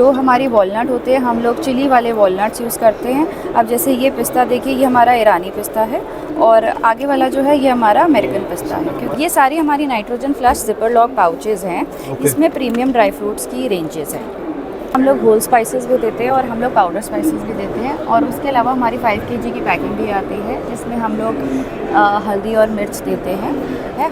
जो हमारी वॉलनट होते हैं हम लोग चिली वाले वॉलनट्स यूज़ करते हैं। अब जैसे ये पिस्ता देखिए, ये हमारा ईरानी पिस्ता है और आगे वाला जो है ये हमारा अमेरिकन पिस्ता है। क्योंकि ये सारी हमारी nitrogen flush zipper lock pouches हैं। इसमें प्रीमियम ड्राई फ्रूट्स की रेंजेस हैं। हम लोग होल स्पाइसेस भी देते हैं और हम लोग पाउडर स्पाइसेस भी देते हैं। और उसके अलावा हमारी 5 kg की पैकिंग भी आती है जिसमें हम लोग हल्दी और मिर्च देते हैं।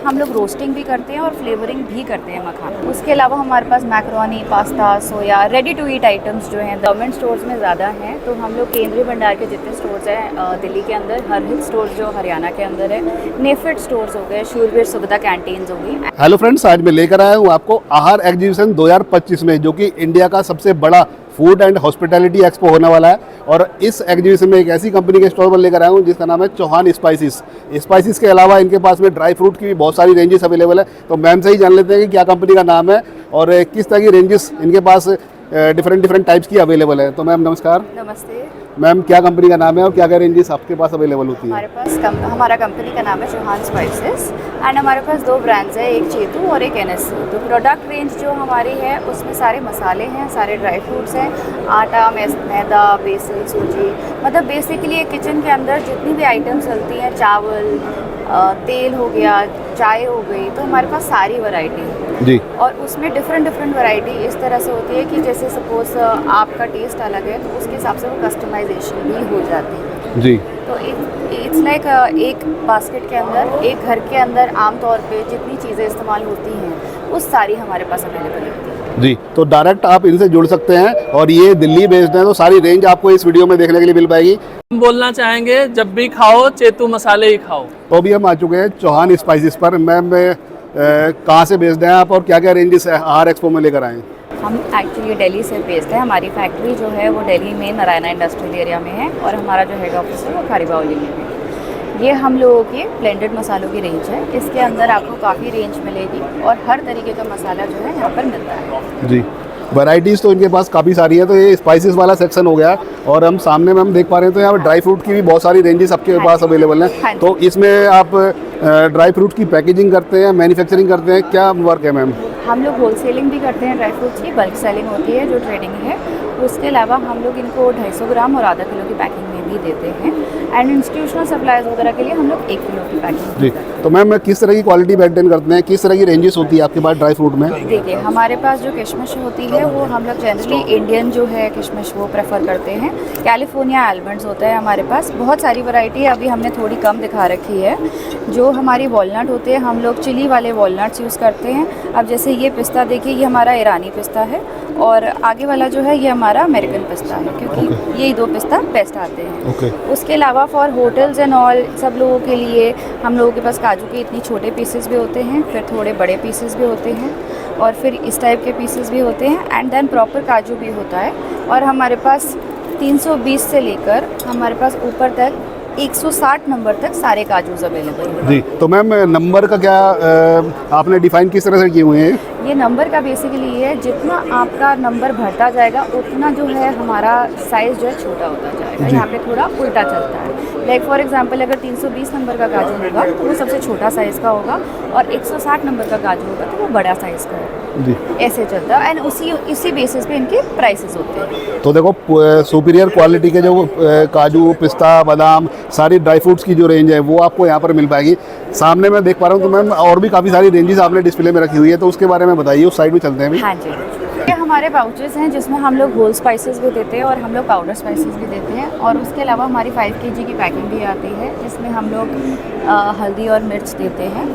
हम लोग रोस्टिंग भी करते हैं और फ्लेवरिंग भी करते हैं मखाना। उसके अलावा हमारे पास macaroni, pasta, soya, ready to eat items जो हैं गवर्नमेंट स्टोर्स में ज़्यादा हैं। तो हम लोग केंद्रीय भंडार के जितने स्टोर्स हैं दिल्ली के अंदर, हर हिल स्टोर्स जो हरियाणा के अंदर है, नेफेड स्टोर्स हो गए, शूरवीर सुविधा कैंटीन्स हो गई। हेलो फ्रेंड्स, आज मैं लेकर आया हूँ आपको आहार एग्जीबिशन 2025 में, जो कि इंडिया का सबसे बड़ा फूड एंड हॉस्पिटैलिटी एक्सपो होने वाला है। और इस एग्जीबिशन में एक ऐसी कंपनी के स्टॉल पर लेकर आया हूँ जिसका नाम है चौहान स्पाइसेस। स्पाइसेस के अलावा इनके पास में ड्राई फ्रूट की भी बहुत सारी रेंजेस अवेलेबल है। तो मैम से ही जान लेते हैं कि क्या कंपनी का नाम है और किस तरह की रेंजेस इनके पास डिफरेंट टाइप्स की अवेलेबल है। तो मैम नमस्कार। नमस्ते मैम, क्या कंपनी का नाम है और क्या क्या रेंजेस आपके पास अवेलेबल होती है? हमारे पास हमारा कंपनी का नाम है चौहान स्पाइसेस एंड हमारे पास 2 ब्रांड्स हैं, एक चेतू और एक NSC। तो प्रोडक्ट रेंज जो हमारी है उसमें सारे मसाले हैं, सारे ड्राई फ्रूट्स हैं, आटा, मैदा, बेसन, सूजी, मतलब बेसिकली किचन के अंदर जितनी भी आइटम्स चलती हैं, चावल, तेल हो गया, चाय हो गई, तो हमारे पास सारी वैरायटी है जी। और उसमें डिफरेंट वैरायटी इस तरह से होती है कि जैसे सपोज आपका टेस्ट अलग है तो उसके हिसाब से वो कस्टमाइजेशन भी हो जाती है जी। तो इट्स लाइक एक बास्केट के अंदर, एक घर के अंदर आमतौर पे जितनी चीज़ें इस्तेमाल होती हैं वो सारी हमारे पास अवेलेबल होती है जी। तो डायरेक्ट आप इनसे जुड़ सकते हैं और ये दिल्ली बेस्ड है, तो सारी रेंज आपको इस वीडियो में देखने के लिए मिल पाएगी। हम बोलना चाहेंगे जब भी खाओ चेतू मसाले ही खाओ। तो अभी हम आ चुके हैं चौहान स्पाइसेस पर। मैम, कहाँ से बेस्ड हैं आप और क्या क्या रेंजेस आहार एक्सपो में लेकर आए? हम एक्चुअली दिल्ली से बेस्ड है। हमारी फैक्ट्री जो है वो दिल्ली में नारायणा इंडस्ट्रियल एरिया में है और हमारा जो हेड ऑफिस है वो खारीबावली में है। ये हम लोगों के ब्लेंडेड मसालों की रेंज है। इसके अंदर आपको काफ़ी रेंज मिलेगी और हर तरीके का मसाला जो है यहाँ पर मिलता है जी। वैराइटीज़ तो इनके पास काफ़ी सारी है। तो ये स्पाइसेस वाला सेक्शन हो गया और हम सामने में हम देख पा रहे हैं तो यहाँ पर ड्राई फ्रूट की भी बहुत सारी रेंजेस आपके पास अवेलेबल हैं। तो इसमें आप ड्राई फ्रूट की पैकेजिंग करते हैं, मैन्युफैक्चरिंग करते हैं, क्या वर्क है मैम? हम लोग होलसेलिंग भी करते हैं ड्राई फ्रूट्स की, बल्क सेलिंग होती है जो ट्रेडिंग है। उसके अलावा हम लोग इनको 250 ग्राम और आधा किलो की पैकिंग में भी देते हैं एंड इंस्टीट्यूशनल सप्लाईज वगैरह के लिए हम लोग 1 किलो की पैकिंग जी। तो मैम, किस तरह की क्वालिटी मेंटेन करते हैं, किस तरह की रेंजेस होती है आपके पास ड्राई फ्रूट में? देखिए, हमारे पास जो किशमिश होती है वो हम लोग जनरली इंडियन जो है किशमिश वो प्रेफर करते हैं। कैलिफोर्निया आलमंड्स होता है हमारे पास, बहुत सारी वैरायटी है, अभी हमने थोड़ी कम दिखा रखी है। जो हमारी वॉलनट होते हैं हम लोग चिली वाले वॉलनट्स यूज़ करते हैं। अब जैसे ये पिस्ता देखिए, ये हमारा ईरानी पिस्ता है और आगे वाला जो है ये हमारा अमेरिकन पिस्ता है, क्योंकि यही 2 पिस्ता बेस्ट आते हैं। उसके अलावा फॉर होटल्स एंड ऑल सब लोगों के लिए हम लोगों के पास काजू के इतनी छोटे पीसेस भी होते हैं, फिर थोड़े बड़े पीसेस भी होते हैं और फिर इस टाइप के पीसेस भी होते हैं एंड देन प्रॉपर काजू भी होता है। और हमारे पास 320 से लेकर हमारे पास ऊपर तक 160 नंबर तक सारे काजूज अवेलेबल हैं जी। तो मैम, नंबर का क्या आपने डिफाइन किस तरह से किए हुए हैं? ये नंबर का बेसिकली ये है, जितना आपका नंबर बढ़ता जाएगा उतना जो है हमारा साइज़ जो है छोटा होता जाएगा। यहाँ पे थोड़ा उल्टा चलता है। लाइक फॉर एग्जांपल, अगर 320 नंबर का काजू होगा तो वो सबसे छोटा साइज़ का होगा और 160 नंबर का काजू होगा तो वो बड़ा साइज़ का होगा जी। ऐसे चलता है एंड इसी बेसिस पे इनके प्राइसेस होते हैं। तो देखो, सुपीरियर क्वालिटी के जो काजू, पिस्ता, बादाम, सारी ड्राई फ्रूट्स की जो रेंज है वो आपको यहाँ पर मिल पाएगी। सामने मैं देख पा रहा हूँ तो मैम और भी काफ़ी सारी रेंजेस आपने डिस्प्ले में रखी हुई है, तो उसके बारे में बताइए। उस साइड में चलते हैं अभी। हाँ जी। ये हमारे पाउचेस हैं जिसमें हम लोग होल स्पाइसेस भी देते हैं और हम लोग पाउडर स्पाइसेस भी देते हैं। और उसके अलावा हमारी 5 kg की पैकिंग भी आती है जिसमें हम लोग हल्दी और मिर्च देते हैं।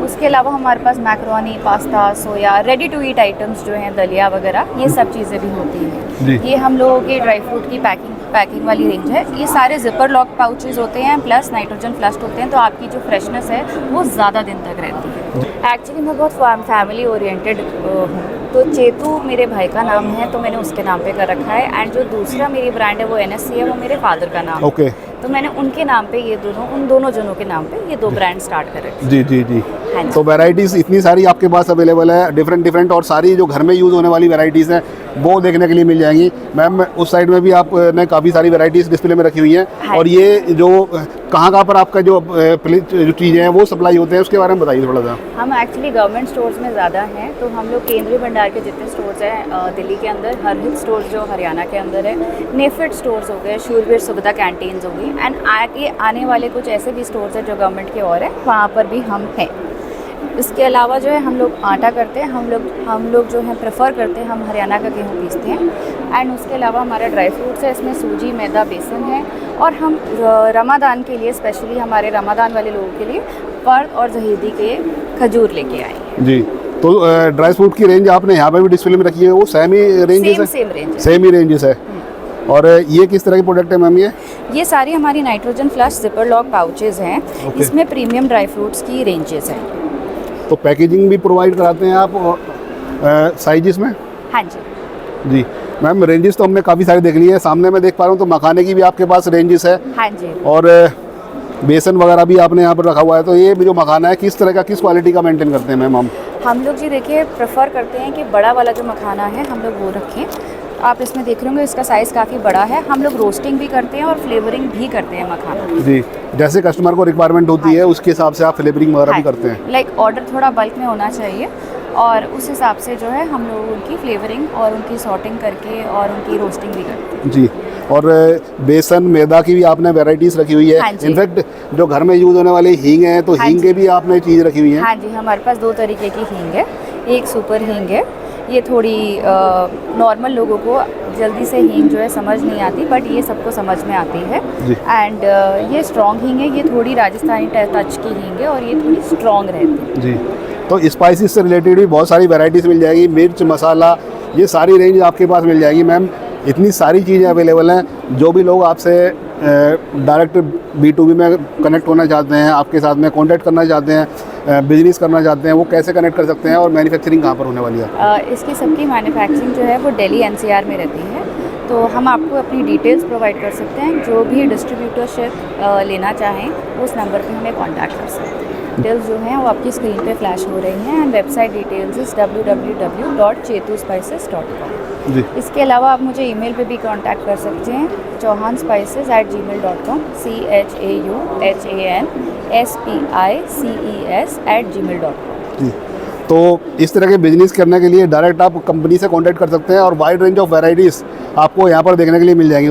उसके अलावा हमारे पास macaroni, pasta, soya, ready to eat items जो हैं दलिया वगैरह, ये सब चीज़ें भी होती हैं। ये हम लोगों के ड्राई फ्रूट की पैकिंग वाली रेंज है। ये सारे जिपर लॉक पाउचेस होते हैं प्लस नाइट्रोजन फ्लश्ड होते हैं, तो आपकी जो फ्रेशनेस है वो ज़्यादा दिन तक रहती है। एक्चुअली मैं बहुत फैमिली ओरिएंटेड हूँ, तो चेतू मेरे भाई का नाम है तो मैंने उसके नाम पे कर रखा है एंड जो दूसरा मेरी ब्रांड है वो NSC है, वो मेरे फादर का नाम है। तो मैंने उनके नाम पे ये दोनों, उन दोनों जनों के नाम पे ये 2 ब्रांड स्टार्ट कर रखे। जी जी जी। हाँ जी। तो वैरायटीज़ इतनी सारी आपके पास अवेलेबल है, डिफरेंट डिफरेंट, और सारी जो घर में यूज़ होने वाली वैरायटीज़ हैं वो देखने के लिए मिल जाएंगी। मैम उस साइड में भी आपने काफ़ी सारी वैरायटीज़ डिस्प्ले में रखी हुई हैं। हाँ। और ये जो कहाँ पर आपका जो चीज़ें हैं वो सप्लाई होते हैं उसके बारे में बताइए थोड़ा सा। हम एक्चुअली गवर्नमेंट स्टोर्स में ज़्यादा हैं, तो हम लोग केंद्रीय भंडार के जितने स्टोर्स हैं दिल्ली के अंदर, हर हिल स्टोर्स जो हरियाणा के अंदर है, नेफेड स्टोर्स हो गए, शूरवीर सुविधा कैंटीन्स हो गई, एंड आगे आने वाले कुछ ऐसे भी स्टोर्स हैं जो गवर्नमेंट के और हैं, वहाँ पर भी हम हैं। इसके अलावा जो है हम लोग आटा करते हैं, हम लोग जो है प्रेफर करते हैं, हम हरियाणा का गेहूँ पीसते हैं। एंड उसके अलावा हमारा ड्राई फ्रूट्स है, इसमें सूजी, मैदा, बेसन है। और हम रमादान के लिए, स्पेशली हमारे रमादान वाले लोगों के लिए फर्द और जहीदी के खजूर लेके आए हैं। जी। तो ड्राई फ्रूट की रेंज आपने यहाँ पे भी डिस्प्ले में रखी है, वो सेम ही रेंजेस है? सेम रेंज, सेम ही रेंजेस है। और ये किस तरह की प्रोडक्ट है मैम? ये सारी हमारी nitrogen flush zipper lock pouches हैं। Okay. इसमें प्रीमियम ड्राई फ्रूट्स की रेंजेस हैं। तो पैकेजिंग भी प्रोवाइड कराते हैं आप साइजेस में? हाँ जी। जी मैम, रेंजेस तो हमने काफ़ी सारी देख ली है। सामने मैं देख पा रहा हूँ तो मखाने की भी आपके पास रेंजेस है। हाँ जी। और बेसन वगैरह भी आपने यहाँ पर रखा हुआ है। तो ये जो मखाना है किस तरह का, किस क्वालिटी का मेंटेन करते हैं मैम हम लोग जी देखिए प्रेफर करते हैं कि बड़ा वाला जो मखाना है हम लोग वो रखें। आप इसमें देख रहे होंगे इसका साइज़ काफ़ी बड़ा है। हम लोग रोस्टिंग भी करते हैं और फ्लेवरिंग भी करते हैं मखाना। जी, जैसे कस्टमर को रिक्वायरमेंट होती है उसके हिसाब से आप फ्लेवरिंग वगैरह भी करते हैं? लाइक ऑर्डर थोड़ा बल्क में होना चाहिए और उस हिसाब से जो है हम लोग उनकी फ्लेवरिंग और उनकी सॉर्टिंग करके और उनकी रोस्टिंग भी करते हैं। जी। और बेसन, मैदा की भी आपने वैरायटीज़ रखी हुई है। हाँ जी। इनफैक्ट जो घर में यूज़ होने वाले हींग हैं तो हाँ हींग जी। के भी आपने चीज़ रखी हुई है? हाँ जी, हमारे पास 2 तरीके की हींग है। एक सुपर हींग है, ये थोड़ी नॉर्मल लोगों को जल्दी से हींग जो है समझ नहीं आती, बट ये सबको समझ में आती है। एंड ये स्ट्रॉन्ग हींग है, ये थोड़ी राजस्थानी टच की हींग है और ये थोड़ी स्ट्रॉन्ग रहती है। जी। तो स्पाइसेस से रिलेटेड भी बहुत सारी वैरायटीज़ मिल जाएगी, मिर्च, मसाला, ये सारी रेंज आपके पास मिल जाएगी। मैम इतनी सारी चीज़ें अवेलेबल हैं। जो भी लोग आपसे डायरेक्ट B2B में कनेक्ट होना चाहते हैं, आपके साथ में कॉन्टैक्ट करना चाहते हैं, बिजनेस करना चाहते हैं, वो कैसे कनेक्ट कर सकते हैं? और मैन्युफैक्चरिंग कहाँ पर होने वाली है? इसकी सबकी मैन्युफैक्चरिंग जो है वो दिल्ली NCR में रहती है। तो हम आपको अपनी डिटेल्स प्रोवाइड कर सकते हैं। जो भी डिस्ट्रीब्यूटरशिप लेना चाहें उस नंबर पे हमें कांटेक्ट कर सकते हैं। डिटेल्स जो हैं वो आपकी स्क्रीन पे फ्लैश हो रही हैं। And website details is www.chetuspices.com। जी। इसके अलावा आप मुझे ईमेल पे भी कांटेक्ट कर सकते हैं, chauhanspices@gmail.com, CHAUHANSPICES@gmail.com। जी। तो इस तरह के बिजनेस करने के लिए डायरेक्ट आप कंपनी से कांटेक्ट कर सकते हैं और वाइड रेंज ऑफ वैरायटीज़ आपको यहाँ पर देखने के लिए मिल जाएंगी।